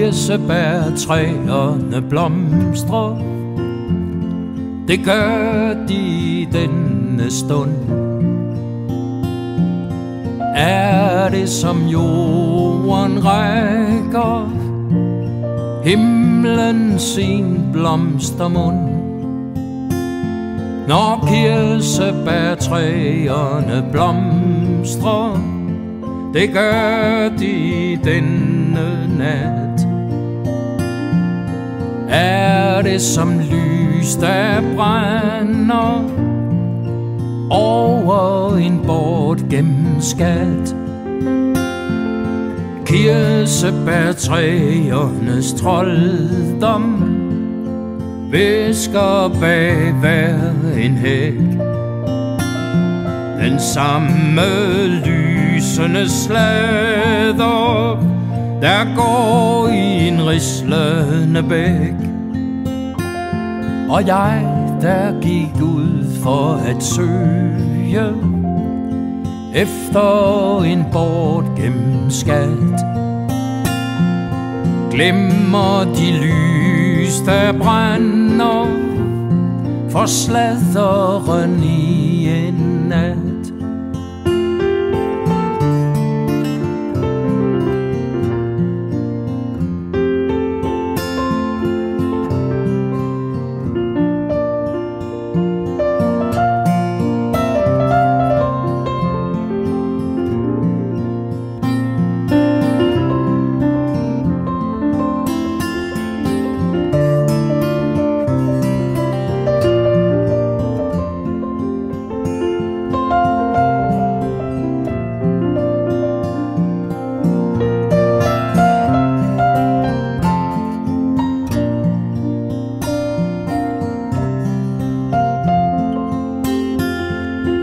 kirsebærtræerne blomstrer, det gør de i denne stund. Er det som jorden rækker himlen sin blomstermund? Når kirsebærtræerne blomstrer, det gør de i denne nat. Er det som lys, der brænder over en bortgemt skat? Kirsebærtræernes trolddom visker bag hver en hæk. Den samme lysende sladder, der går i en rislende bæk. Og jeg, der gik ud for at søge efter en bortgemt skat, glemmer de lys, der brænder for sladderen i en nat.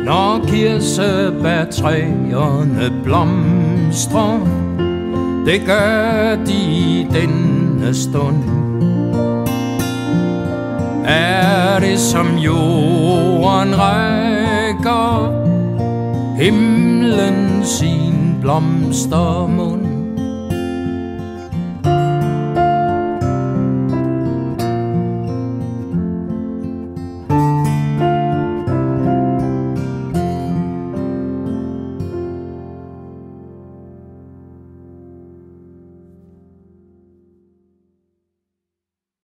Når kirsebærtræerne blomstrer, det gør de i denne stund. Er det som jorden rækker himlen sin blomstermund?